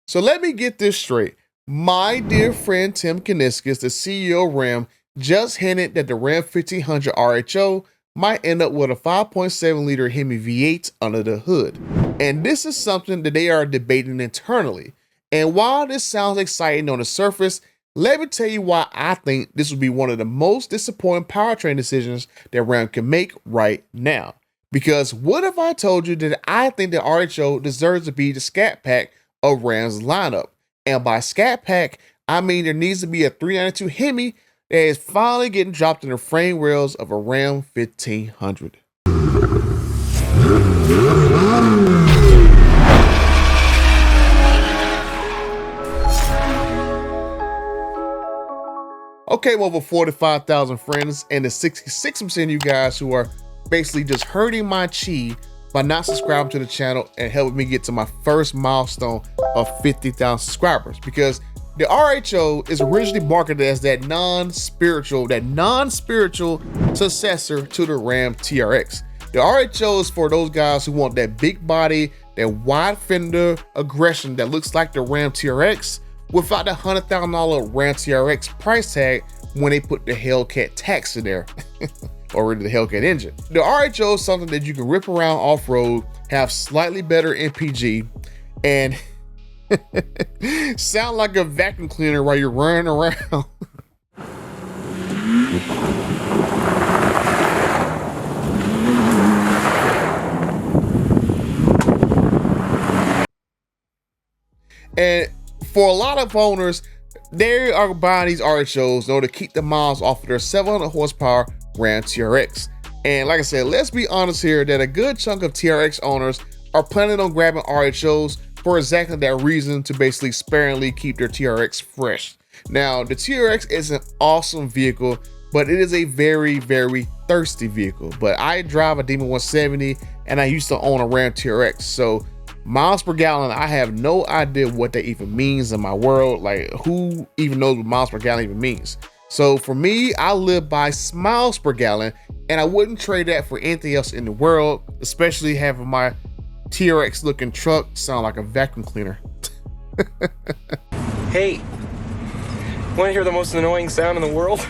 So let me get this straight. My dear friend Tim Kuniskis, the CEO of Ram, just hinted that the Ram 1500 RHO might end up with a 5.7 liter HEMI V8 under the hood. And this is something that they are debating internally. And while this sounds exciting on the surface, let me tell you why I think this would be one of the most disappointing powertrain decisions that Ram can make right now. Because what if I told you that I think the RHO deserves to be the Scat Pack of Ram's lineup? And by Scat Pack, I mean there needs to be a 392 HEMI that is finally getting dropped in the frame rails of a Ram 1500. Okay, well, over 45,000 friends and the 66% of you guys who are basically just hurting my chi by not subscribing to the channel and helping me get to my first milestone of 50,000 subscribers. Because the RHO is originally marketed as that non-spiritual successor to the Ram TRX. The RHO is for those guys who want that big body, that wide fender aggression that looks like the Ram TRX without the $100,000 Ram TRX price tag when they put the Hellcat tax in there. Or the Hellcat engine. The RHO is something that you can rip around off-road, have slightly better MPG, and sound like a vacuum cleaner while you're running around. And for a lot of owners, they are buying these RHOs in order to keep the miles off of their 700 horsepower Ram TRX. And like I said, let's be honest here that a good chunk of TRX owners are planning on grabbing RHOs for exactly that reason, to basically sparingly keep their TRX fresh. Now, the TRX is an awesome vehicle, but it is a very, very thirsty vehicle. But I drive a Demon 170 and I used to own a Ram TRX. So miles per gallon, I have no idea what that even means in my world. Like, who even knows what miles per gallon even means? So for me, I live by miles per gallon, and I wouldn't trade that for anything else in the world, especially having my TRX looking truck sound like a vacuum cleaner. Hey, want to hear the most annoying sound in the world?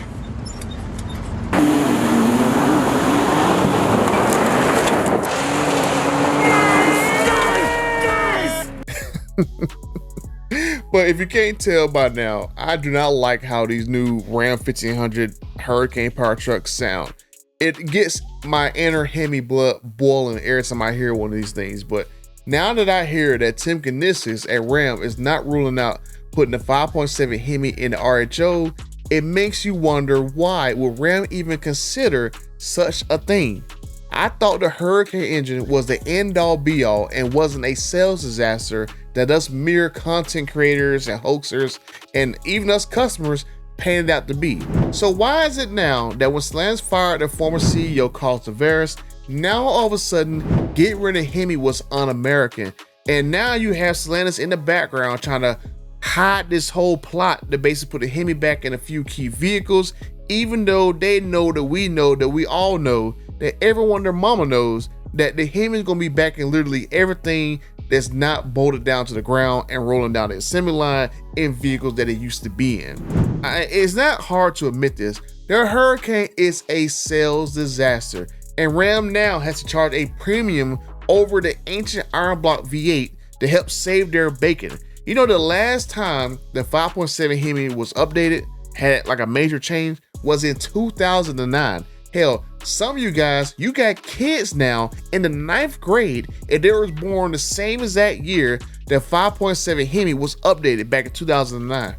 But if you can't tell by now, I do not like how these new Ram 1500 Hurricane power trucks sound. It gets my inner Hemi blood boiling every time I hear one of these things. But now that I hear that Tim Kuniskis at Ram is not ruling out putting the 5.7 Hemi in the RHO, it makes you wonder, why would Ram even consider such a thing? I thought the Hurricane engine was the end-all be-all and wasn't a sales disaster that us mere content creators and hoaxers and even us customers painted out to be. So why is it now that when Stellantis fired their former CEO Carl Tavares, now all of a sudden getting rid of Hemi was un-American, and now you have Stellantis in the background trying to hide this whole plot to basically put the Hemi back in a few key vehicles, even though they know that we all know that everyone, their mama knows that the Hemi is gonna be back in literally everything that's not bolted down to the ground and rolling down the assembly line in vehicles that it used to be in. It's not hard to admit this. Their Hurricane is a sales disaster, and Ram now has to charge a premium over the ancient iron block V8 to help save their bacon. You know, the last time the 5.7 Hemi was updated, had like a major change, was in 2009. Hell, some of you guys, you got kids now in the 9th grade, and they was born the same exact year that 5.7 Hemi was updated back in 2009.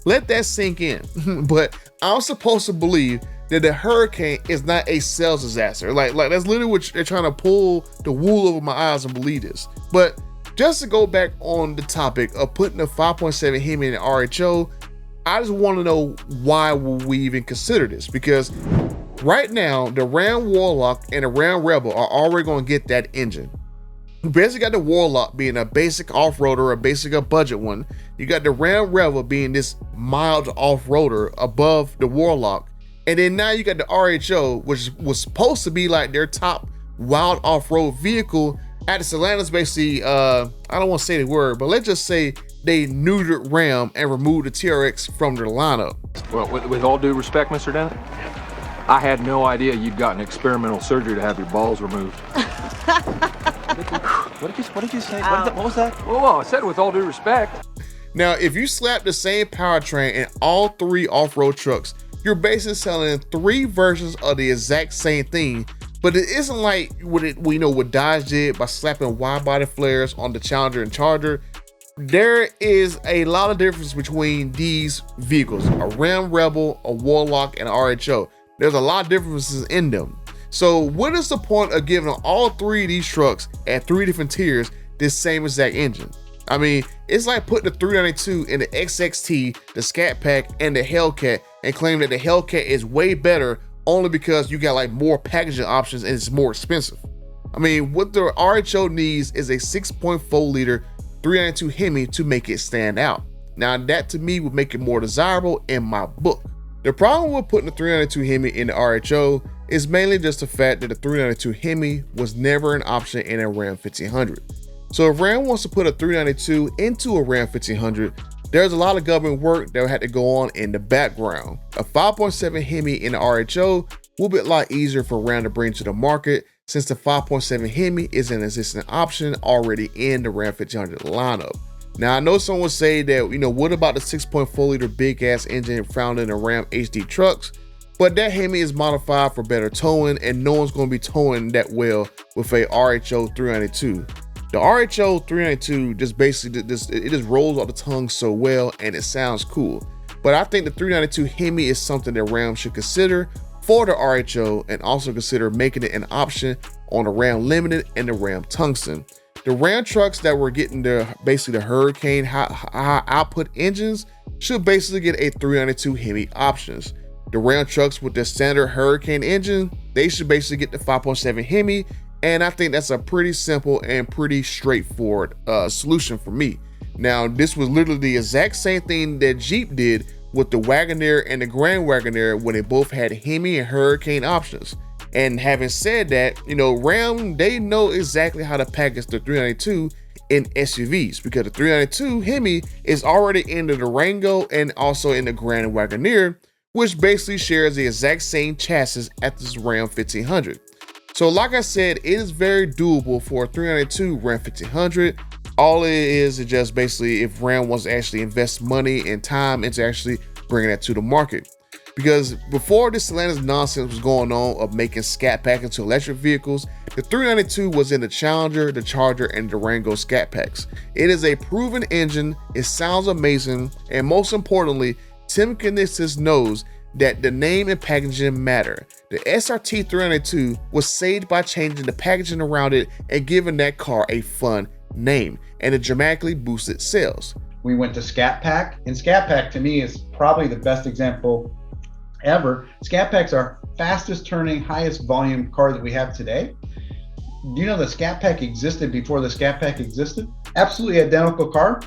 Let that sink in. But I'm supposed to believe that the Hurricane is not a sales disaster. Like that's literally what they're trying to pull the wool over my eyes and believe this. But just to go back on the topic of putting the 5.7 Hemi in the RHO, I just want to know, why will we even consider this? Because right now, the Ram Warlock and the Ram Rebel are already going to get that engine. You basically got the Warlock being a basic off-roader, a basic budget one. You got the Ram Rebel being this mild off-roader above the Warlock. And then now you got the RHO, which was supposed to be like their top wild off-road vehicle. At the Stellantis basically, I don't want to say the word, but let's just say they neutered Ram and removed the TRX from their lineup. Well, with all due respect, Mr. Dennett, I had no idea you'd gotten experimental surgery to have your balls removed. What did you say? What was that? Whoa, I said with all due respect. Now, if you slap the same powertrain in all 3 off-road trucks, you're basically selling 3 versions of the exact same thing, but it isn't like what Dodge did by slapping wide body flares on the Challenger and Charger. There is a lot of difference between these vehicles, a Ram Rebel, a Warlock, and an RHO. There's a lot of differences in them. So what is the point of giving all 3 of these trucks at 3 different tiers this same exact engine? I mean, it's like putting the 392 in the XXT, the Scat Pack, and the Hellcat and claiming that the Hellcat is way better only because you got like more packaging options and it's more expensive. I mean, what the RHO needs is a 6.4 liter 392 Hemi to make it stand out. Now that to me would make it more desirable in my book. The problem with putting the 392 Hemi in the RHO is mainly just the fact that the 392 Hemi was never an option in a Ram 1500. So if Ram wants to put a 392 into a Ram 1500, there's a lot of government work that would have to go on in the background. A 5.7 Hemi in the RHO will be a lot easier for Ram to bring to the market since the 5.7 Hemi is an existing option already in the Ram 1500 lineup. Now I know someone will say that, what about the 6.4 liter big ass engine found in the Ram HD trucks? But that Hemi is modified for better towing and no one's going to be towing that well with a RHO 392. The RHO 392 just basically it just rolls off the tongue so well and it sounds cool. But I think the 392 Hemi is something that Ram should consider for the RHO and also consider making it an option on the Ram Limited and the Ram Tungsten. The Ram trucks that were getting basically the Hurricane high output engines should basically get a 392 Hemi options. The Ram trucks with the standard Hurricane engine, they should basically get the 5.7 Hemi, and I think that's a pretty simple and pretty straightforward solution for me. Now, this was literally the exact same thing that Jeep did with the Wagoneer and the Grand Wagoneer when they both had Hemi and Hurricane options. And having said that, Ram, they know exactly how to package the 392 in SUVs because the 392 Hemi is already in the Durango and also in the Grand Wagoneer, which basically shares the exact same chassis as this Ram 1500. So like I said, it is very doable for a 392 Ram 1500. All it is just basically if Ram wants to actually invest money and time into actually bringing that to the market. Because before this Stellantis nonsense was going on of making Scat Pack into electric vehicles, the 392 was in the Challenger, the Charger, and Durango Scat Packs. It is a proven engine, it sounds amazing, and most importantly, Tim Kuniskis knows that the name and packaging matter. The SRT 392 was saved by changing the packaging around it and giving that car a fun name, and it dramatically boosted sales. We went to Scat Pack, and Scat Pack to me is probably the best example ever. Scat Pack's our fastest turning, highest volume car that we have today. Do you know the Scat Pack existed before the Scat Pack existed? Absolutely identical car,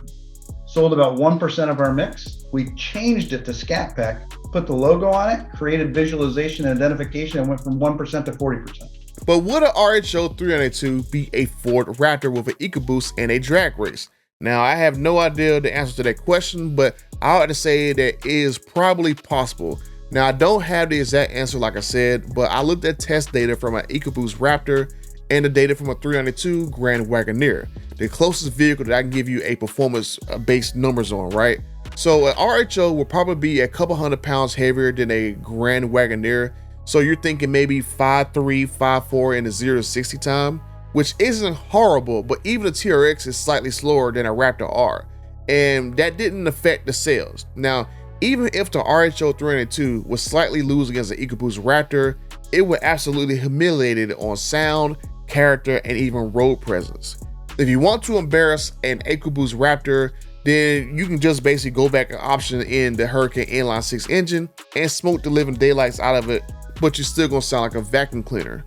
sold about 1% of our mix. We changed it to Scat Pack, put the logo on it, created visualization and identification, and went from 1% to 40%. But would a RHO 392 be a Ford Raptor with an EcoBoost and a drag race? Now, I have no idea the answer to that question, but I ought to say that it is probably possible. Now, I don't have the exact answer like I said, but I looked at test data from an EcoBoost Raptor and the data from a 392 Grand Wagoneer, the closest vehicle that I can give you a performance-based numbers on, right? So an RHO will probably be a couple hundred pounds heavier than a Grand Wagoneer. So you're thinking maybe 5.3, 5.4 in the 0 to 60 time, which isn't horrible, but even the TRX is slightly slower than a Raptor R. And that didn't affect the sales. Now, even if the RHO 392 was slightly lose against the EcoBoost Raptor, it would absolutely humiliate it on sound, character, and even road presence. If you want to embarrass an EcoBoost Raptor, then you can just basically go back an option in the Hurricane Inline 6 engine and smoke the living daylights out of it, but you're still gonna sound like a vacuum cleaner.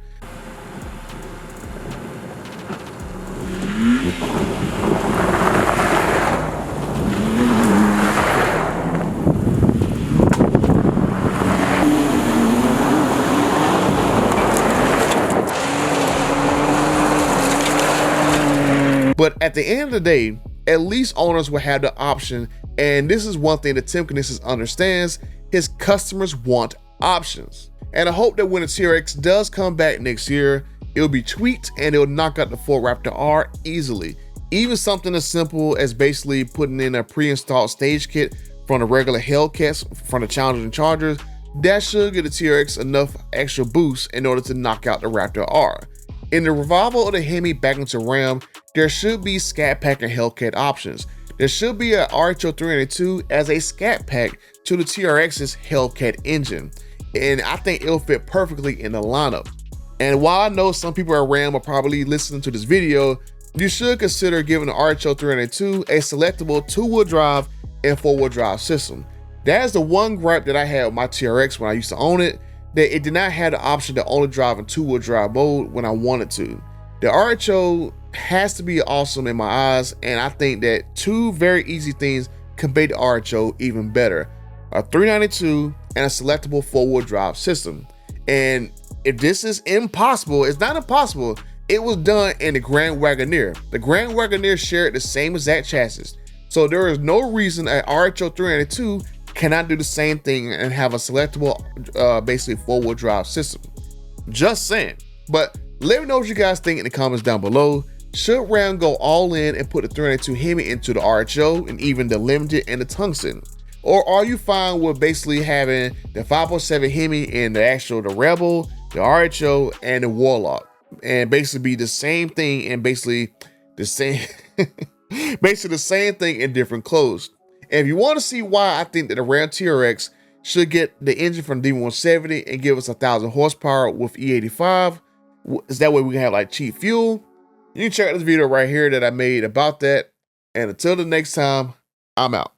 But at the end of the day, at least owners will have the option. And this is one thing that Tim Kuniskis understands: his customers want options. And I hope that when the TRX does come back next year, it'll be tweaked and it'll knock out the Ford Raptor R easily. Even something as simple as basically putting in a pre-installed stage kit from the regular Hellcats from the Challengers and Chargers, that should give the TRX enough extra boost in order to knock out the Raptor R. In the revival of the Hemi back into Ram, there should be Scat Pack and Hellcat options. There should be a RHO 392 as a Scat Pack to the TRX's Hellcat engine, and I think it'll fit perfectly in the lineup. And while I know some people at Ram are probably listening to this video, you should consider giving the RHO 392 a selectable 2-wheel drive and 4-wheel drive system. That is the one gripe that I had with my TRX when I used to own it, that it did not have the option to only drive in 2-wheel drive mode when I wanted to. The RHO has to be awesome in my eyes, and I think that two very easy things can make the RHO even better: a 392 and a selectable 4-wheel drive system. And if this is impossible, it's not impossible. It was done in the Grand Wagoneer. The Grand Wagoneer shared the same exact chassis, so there is no reason a RHO 392 cannot do the same thing and have a selectable, basically 4-wheel drive system. Just saying. But let me know what you guys think in the comments down below. Should Ram go all in and put the 392 Hemi into the RHO and even the Limited and the Tungsten? Or are you fine with basically having the 5.7 Hemi and the Rebel, the RHO, and the Warlock, and basically be the same thing and basically the same basically the same thing in different clothes? And if you want to see why I think that the Ram TRX should get the engine from D170 and give us 1,000 horsepower with E85, is that way we can have like cheap fuel, you can check out this video right here that I made about that. And until the next time, I'm out.